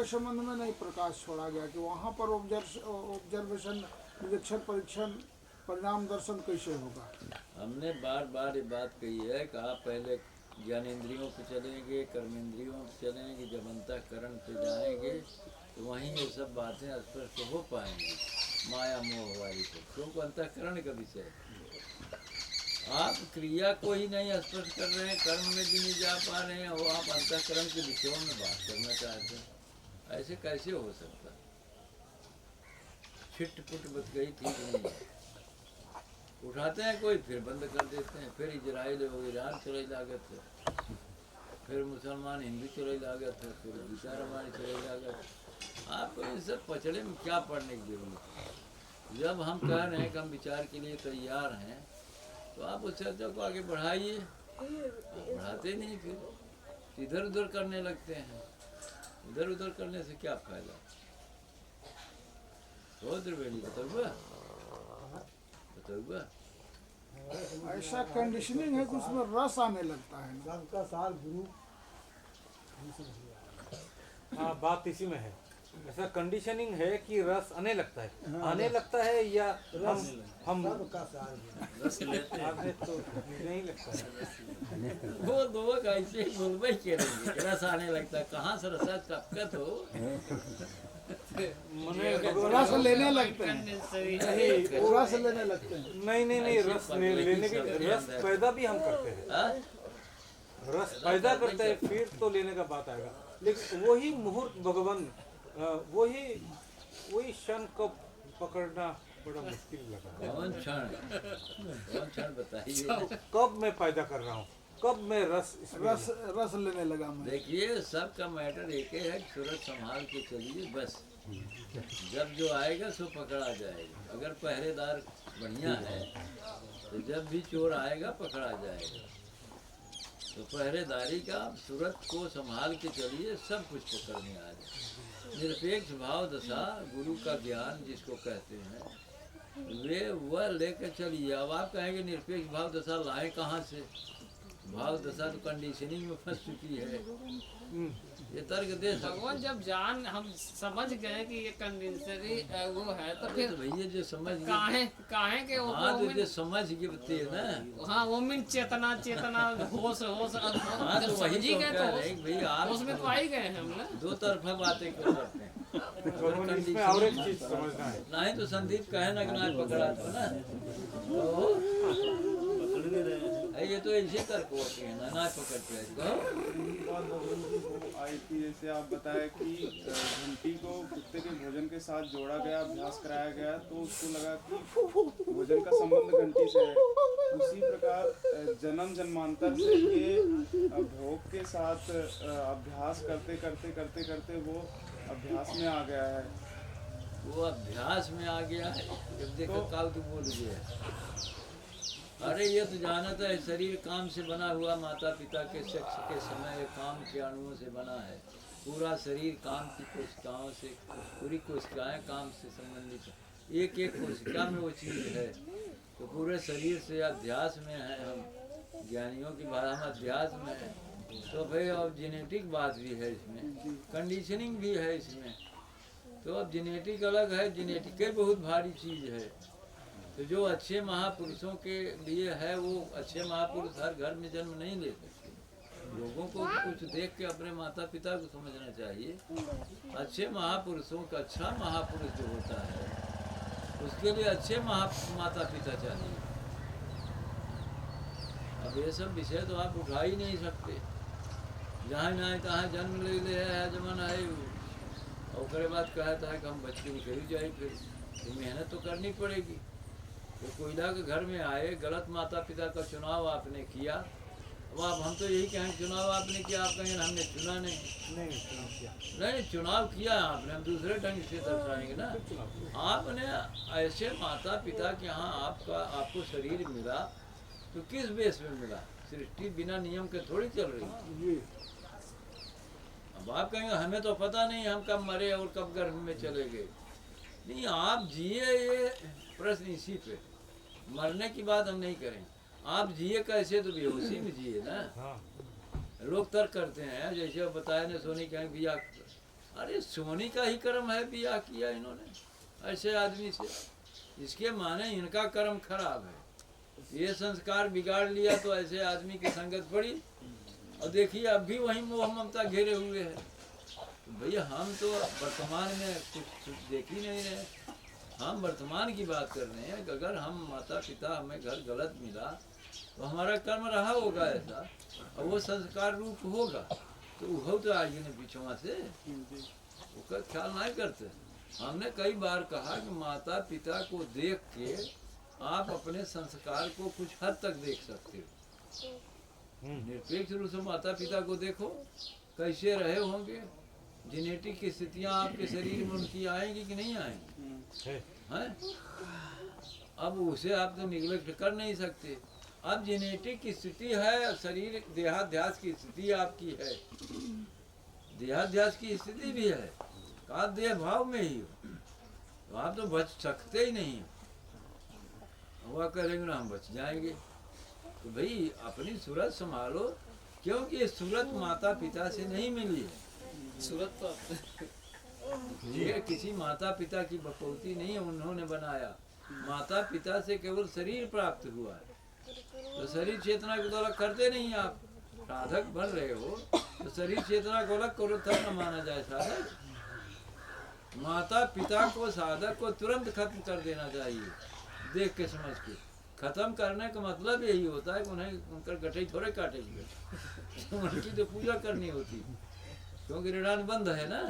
संबंध में नहीं प्रकाश छोड़ा गया कि वहाँ पर ऑब्जर्वेशन, निरीक्षण, परीक्षण, परिणाम दर्शन कैसे होगा? हमने बार बार ये बात कही है कि आप पहले ज्ञानेंद्रियों पे चलेंगे, कर्मेंद्रियों पे चलेंगे, जब अंतःकरण पे जाएंगे तो वहीं ये सब बातें स्पष्ट हो पाएंगी, माया मोह वाली को, क्योंकि अंतःकरण का विषय है। आप क्रिया को ही नहीं स्पष्ट कर रहे हैं, कर्म में भी नहीं जा पा रहे हैं, और आप अंतःकरण के विषयों में बात करना चाहते हैं, ऐसे कैसे हो सकता? छिटपुट बच गई ठीक नहीं है। उठाते हैं कोई, फिर बंद कर देते हैं, फिर इजराइल हो ईरान चले लागत है, फिर मुसलमान हिंदू चले लागत है, फिर गीता रामायण चले लागत। आपको इन सब पचड़े में क्या पढ़ने की जरूरत है? जब हम कह रहे हैं कि हम विचार के लिए तैयार हैं, तो आप उस चर्चा को आगे बढ़ाइए। बढ़ाते नहीं, फिर इधर उधर करने लगते हैं। इधर उधर करने से क्या फायदा? तो त्रिवेणी बताऊँगा। ऐसा कंडीशनिंग है कि उसमें रस आने लगता है। सबका सार गुरु। हाँ, बात इसी में है। ऐसा कंडीशनिंग है कि रस आने लगता है। हाँ, आने लगता है या हम सबका सार गुरु रस लेते हैं। आपने तो नहीं लगता है। वो दो ऐसे बोलबे करेंगे, रस आने लगता है। कहाँ से रसा कपकत हो? रस लेने लगते हैं। नहीं, रस लेने लगते हैं। नहीं, रस लेने की, रस पैदा भी हम करते हैं। रस पैदा करते हैं, फिर तो लेने का बात आएगा। लेकिन वही मुहूर्त भगवान, वही क्षण को पकड़ना बड़ा मुश्किल लगा। कौन क्षण बताइए? कब मैं पैदा कर रहा हूँ, कब मैं रस लेने लगा मैं। देखिए, सबका मैटर एक ही है, सूरज संभाल के चलिए बस। जब जो आएगा सो पकड़ा जाएगा। अगर पहरेदार बढ़िया है तो जब भी चोर आएगा पकड़ा जाएगा। तो पहरेदारी का सूरज को संभाल के चलिए, सब कुछ पकड़ने आ जाए। निरपेक्ष भाव दशा, गुरु का ज्ञान जिसको कहते हैं, वे वह लेकर चलिए। अब आप कहेंगे निरपेक्ष भाव दशा लाए कहाँ से? भाव दशा तो कंडीशनिंग में फंस चुकी है। ये तर्क दे भगवान जब जान हम समझ गए कि ये कंडेंसरी वो है, तो फिर भैया जो समझ काहे के वो हाँ, तो जो समझ गिरते है ना। हाँ, वो मिन चेतना होश हाँ, तो वही समझी गए तो भैया आप उसमें तो आ ही गए हैं हम ना। दो तरफा बातें क्यों करते हैं? इसमें और एक चीज समझना है। नहीं तो संदीप कहे ना कि ना पकड़ा था ना, तो ये तो ऐसे तर्क होते हैं ना, पकड़ते हैं। आई थी जैसे आप बताए कि घंटी को कुत्ते के भोजन के साथ जोड़ा गया, अभ्यास कराया गया, तो उसको लगा कि भोजन का संबंध घंटी से है। उसी प्रकार जन्म जन्मांतर से ये भोग के साथ अभ्यास करते करते करते करते वो अभ्यास में आ गया है। वो अभ्यास में आ गया है। जब देखो काल तू बोल गया, अरे ये तो जाना था, शरीर काम से बना हुआ, माता पिता के सेक्स के समय काम के अणुओं से बना है। पूरा शरीर काम की कोशिकाओं से, पूरी कोशिकाएं काम से संबंधित है। एक एक कोशिका में वो चीज़ है। तो पूरे शरीर से अध्यास में है हम, ज्ञानियों की भाषा में अध्यास में है। तो भाई अब जेनेटिक बात भी है इसमें, कंडीशनिंग भी है इसमें। तो अब जेनेटिक अलग है, जेनेटिक बहुत भारी चीज़ है। तो जो अच्छे महापुरुषों के लिए है, वो अच्छे महापुरुष हर घर में जन्म नहीं ले सकते। लोगों को कुछ देख के अपने माता पिता को समझना चाहिए। अच्छे महापुरुषों का, अच्छा महापुरुष जो होता है उसके लिए अच्छे माता पिता चाहिए। अब ये सब विषय तो आप उठा ही नहीं सकते। जहाँ ना तहाँ जन्म ले है जमाना है, और उसके बाद कहता है कि हम बच्चे निकल जाए, फिर मेहनत तो करनी पड़ेगी। तो कोयला के घर में आए, गलत माता पिता का चुनाव आपने किया। अब आप हम तो यही कहें चुनाव आपने किया, आप कहेंगे हमने चुना नहीं, चुनाव किया आपने, हम दूसरे ढंग से दर्शाएंगे ना। आपने ऐसे माता पिता के यहाँ आपको शरीर मिला, तो किस बेस में मिला? सृष्टि बिना नियम के थोड़ी चल रही। अब आप कहेंगे हमें तो पता नहीं हम कब मरे और कब गर्भ में चले गए। नहीं, आप जिए, ये प्रश्न इसी पे। मरने की बात हम नहीं करें। आप जिए कैसे? तो बेहोशी में जिए ना। लोग तर्क करते हैं, जैसे बताया ने सोनी कहें भैया अरे सोनी का ही कर्म है, बियाह किया इन्होंने ऐसे आदमी से, इसके माने इनका कर्म खराब है। ये संस्कार बिगाड़ लिया तो ऐसे आदमी की संगत पड़ी, और देखिए अब भी वही मोह ममता घेरे हुए है। तो भैया हम तो वर्तमान में कुछ देख ही नहीं रहे, हम वर्तमान की बात कर रहे हैं कि अगर हम माता पिता हमें घर गलत मिला तो हमारा कर्म रहा होगा ऐसा, और वो संस्कार रूप होगा, तो वो तो आगे ने पीछुआ से उसका ख्याल नहीं करते। हमने कई बार कहा कि माता पिता को देख के आप अपने संस्कार को कुछ हद तक देख सकते हो। निरपेक्ष रूप से माता पिता को देखो कैसे रहे होंगे, जेनेटिक की स्थितियाँ आपके शरीर में उनकी आएंगी कि नहीं आएंगी, हैं? अब उसे आप तो निगलेक्ट कर नहीं सकते। अब जेनेटिक की स्थिति है, शरीर देहाध्यास की स्थिति आपकी है, देहाध्यास की स्थिति भी है, का देह भाव में ही हो, तो आप तो बच सकते ही नहीं। हुआ करेंगे ना हम बच जाएंगे। तो भाई अपनी सूरत संभालो, क्योंकि सूरत माता पिता से नहीं मिली है। सूरत तो ये किसी माता पिता की बकौती नहीं है, उन्होंने बनाया। माता पिता से केवल शरीर प्राप्त हुआ है, तो शरीर चेतना को तो अलग करते नहीं। आप साधक बन रहे हो तो शरीर चेतना को अलग करो, तब न माना जाए साधक। माता पिता को साधक को तुरंत खत्म कर देना चाहिए, देख के समझ के। खत्म करने का मतलब यही होता है कि उन्हें उनका गठई थोड़े काटेंगे, उनकी तो पूजा करनी होती, क्योंकि ऋणान बंद है ना।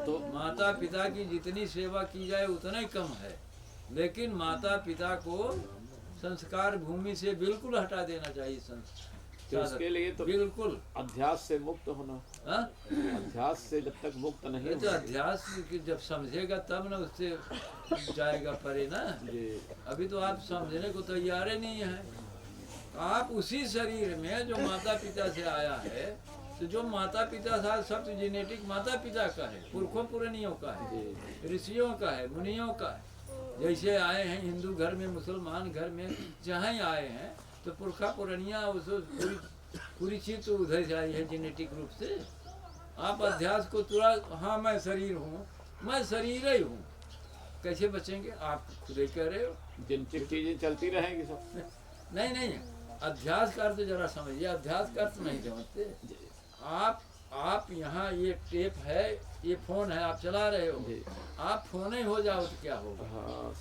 तो माता पिता की जितनी सेवा की जाए उतना ही कम है, लेकिन माता पिता को संस्कार भूमि से बिल्कुल हटा देना चाहिए। तो इसके लिए तो बिल्कुल अध्यास से मुक्त होना, हाँ? अध्यास से जब तक मुक्त नहीं ये तो अध्यास की जब समझेगा तब ना उससे जाएगा परे ना। जी अभी तो आप समझने को तैयार ही नहीं है। आप उसी शरीर में जो माता पिता से आया है, तो जो माता पिता था सब तो जेनेटिक माता पिता का है, पुरखों पुरानियों का है, ऋषियों का है, मुनियों का है। जैसे आए हैं हिंदू घर में, मुसलमान घर में, जहाँ ही आए हैं तो पुरखा पुरानिया उसको पूरी चीज तो उधर से आई है जेनेटिक रूप से। आप अध्यास को तुरंत, हाँ मैं शरीर हूँ, मैं शरीर ही हूँ, कैसे बचेंगे? आप खुद ही कह रहे हो। जिनकी चीजें चलती रहेंगी सब। नहीं नहीं, अध्यास का अर्थ जरा समझिए, अध्यास का अर्थ नहीं समझते आप यहाँ ये टेप है, ये फोन है, आप चला रहे हो, आप फोन ही हो जाओ तो क्या होगा? हाँ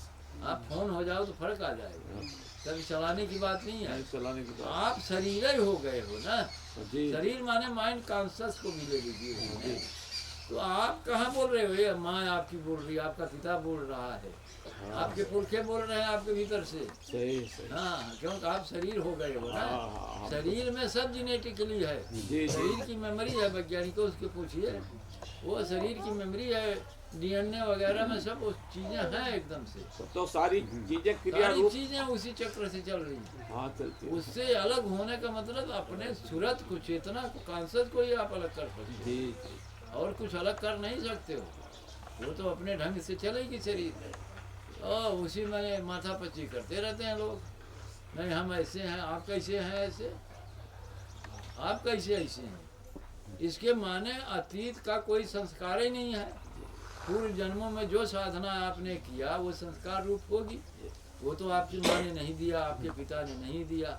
आप फोन हो जाओ तो फर्क आ जाएगा, तभी चलाने की बात नहीं है। चलाने की बात। आप शरीर ही हो गए हो ना, जी शरीर माने माइंड कॉन्शियस को मिले लीजिए। तो आप कहाँ बोल रहे हो? ये माँ आपकी बोल रही है, आपका पिता बोल रहा है, आपके पुरखे बोल रहे हैं आपके भीतर से। सही सही। हाँ, क्योंकि आप शरीर हो गए हो ना। हाँ। शरीर में सब जेनेटिकली है, जी। शरीर की मेमोरी है, वैज्ञानिकों उसके पूछिए, वो शरीर की मेमोरी है, डीएनए वगैरह में सब वो चीजें हैं एकदम से। तो सारी चीजें क्रिया सारी रूप चीजें उसी चक्र से चल रही हैं। हाँ चलती है। उससे अलग होने का मतलब अपने सूरत को, चेतना को, कॉन्शियस को ही आप अलग कर सकते हो, जी और कुछ अलग कर नहीं सकते हो। वो तो अपने ढंग से चलेगी शरीर, और उसी में माथा पच्ची करते रहते हैं लोग। नहीं हम ऐसे हैं, आप कैसे हैं ऐसे, आप कैसे ऐसे हैं? इसके माने अतीत का कोई संस्कार ही नहीं है। पूर्व जन्मों में जो साधना आपने किया वो संस्कार रूप होगी, वो तो आपकी माँ ने नहीं दिया, आपके पिता ने नहीं दिया,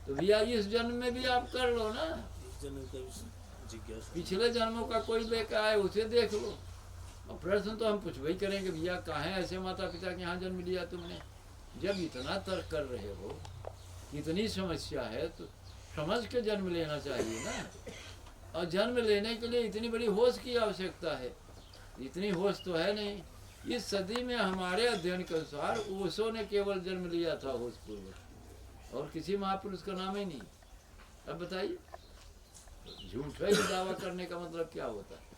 तो भैया इस जन्म में भी आप कर लो ना। पिछले जन्मों का कोई लेकर आए उसे देख लो। और प्रश्न तो हम पूछबे करेंगे, भैया कहाँ ऐसे माता पिता के यहाँ जन्म लिया तुमने? जब इतना तर्क कर रहे हो, इतनी समस्या है, तो समझ के जन्म लेना चाहिए ना। और जन्म लेने के लिए इतनी बड़ी होश की आवश्यकता है, इतनी होश तो है नहीं। इस सदी में हमारे अध्ययन के अनुसार ओशो ने केवल जन्म लिया था होश पूर्वक, और किसी महापुरुष का नाम ही नहीं। अब बताइए, झूठा ही दावा करने का मतलब क्या होता है?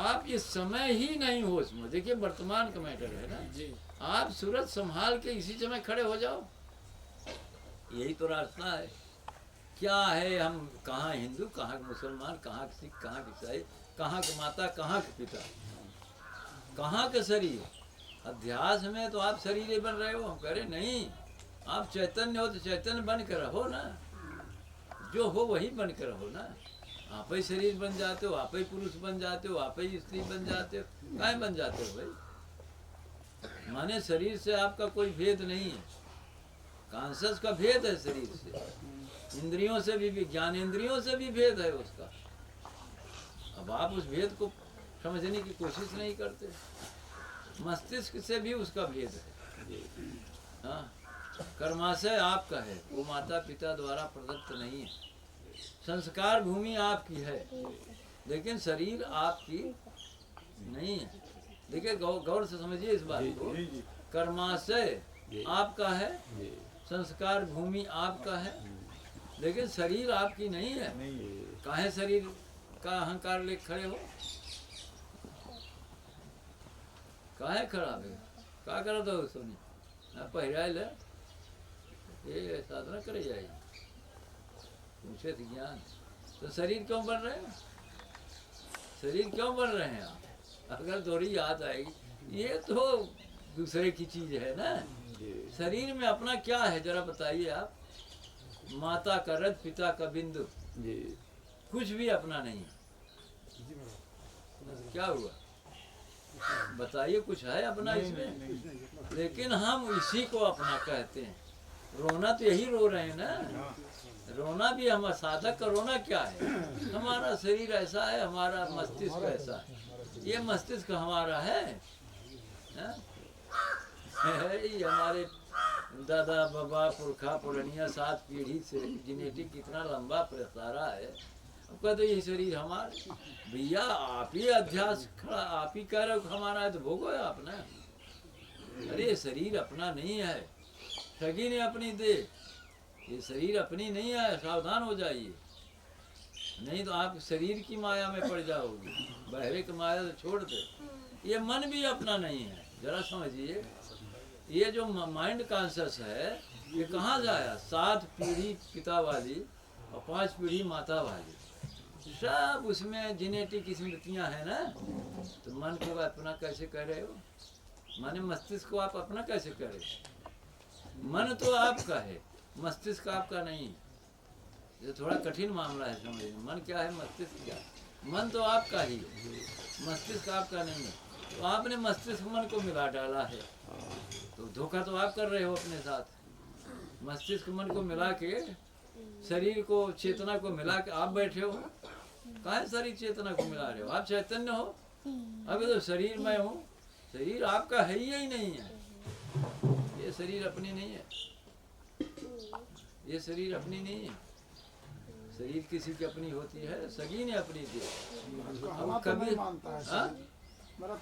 आप इस समय ही नहीं होश में, देखिए वर्तमान का मैटर है ना जी। आप सूरत संभाल के इसी समय खड़े हो जाओ, यही तो रास्ता है। क्या है, हम कहाँ हिंदू, कहाँ मुसलमान, कहाँ सिख, कहाँ ईसाई, कहाँ के माता, कहाँ के पिता, कहाँ के शरीर? अध्यास में तो आप शरीर ही बन रहे हो। हम कह रहे नहीं, आप चैतन्य हो तो चैतन्य बन कर रहो ना, जो हो वही बन कर रहो ना। आप ही शरीर बन जाते हो, आप ही पुरुष बन जाते हो, आप ही स्त्री बन जाते हो, काहे बन जाते हो भाई? माने शरीर से आपका कोई भेद नहीं है, कॉन्शस का भेद है शरीर से, इंद्रियों से भी ज्ञानेंद्रियों से भी भेद है उसका। अब आप उस भेद को समझने की कोशिश नहीं करते। मस्तिष्क से भी उसका भेद है। हाँ, कर्माशय आपका है, वो माता पिता द्वारा प्रदत्त नहीं है। संस्कार भूमि आपकी है, लेकिन शरीर आपकी नहीं है। देखिए गौर से समझिए इस बात को। कर्माशय आपका है, संस्कार भूमि आपका है, लेकिन शरीर आपकी नहीं है। काहे शरीर का अहंकार ले खड़े हो? काहे खड़ा है? का करा दो सोनी पहिराए ले, ये साधना करे जाएगी, पूछे थे ज्ञान। तो शरीर क्यों बन रहे हैं? शरीर क्यों बन रहे हैं आप? अगर थोड़ी याद आएगी, ये तो दूसरे की चीज है ना। शरीर में अपना क्या है जरा बताइए आप? माता का रथ, पिता का बिंदु, कुछ भी अपना नहीं है। क्या हुआ बताइए, कुछ है अपना इसमें? लेकिन हम इसी को अपना कहते हैं। रोना तो यही रो रहे हैं ना, रोना भी हम साधक का रोना क्या है? हमारा शरीर ऐसा है, हमारा मस्तिष्क ऐसा है, ये मस्तिष्क हमारा है, ये हमारे दादा बाबा पुरखा पुरनिया 7 पीढ़ी से जेनेटिक कितना लंबा प्रसारा है। अब कहते ये शरीर हमारा, भैया आप ही अध्यास खड़ा, आप ही कह रहे हो हमारा है तो भोगो है आप ना। अरे शरीर अपना नहीं है, ठगी ने अपनी दे, ये शरीर अपनी नहीं है, सावधान हो जाइए, नहीं तो आप शरीर की माया में पड़ जाओगे। बहरे की माया तो छोड़ दे। ये मन भी अपना नहीं है, जरा समझिए। ये जो माइंड कॉन्शियस है, ये कहाँ जाया? 7 पीढ़ी पिता वाली और 5 पीढ़ी माता वाली, सब उसमें जेनेटिक स्मृतियाँ हैं ना। तो मन को अपना कैसे कह रहे हो? माने मस्तिष्क को आप अपना कैसे कह रहे हो? मन तो आपका है, मस्तिष्क आपका नहीं है। ये थोड़ा कठिन मामला है समझिए। मन क्या है, मस्तिष्क क्या है? मन तो आपका ही है, मस्तिष्क आपका नहीं है। तो आपने मस्तिष्क मन को मिला डाला है, तो धोखा तो आप कर रहे हो अपने साथ। मस्तिष्क मन को मिला के, शरीर को चेतना को मिला के आप बैठे हो। काहे शरीर चेतना को मिला रहे हो? आप चैतन्य हो। अभी तो शरीर मैं हूँ, शरीर आपका है ही नहीं है। ये शरीर अपनी नहीं है, ये शरीर अपनी नहीं है। शरीर किसी की अपनी होती है, सगी ने अपनी दी। कहना तो नहीं मानता है, हाँ? मेरा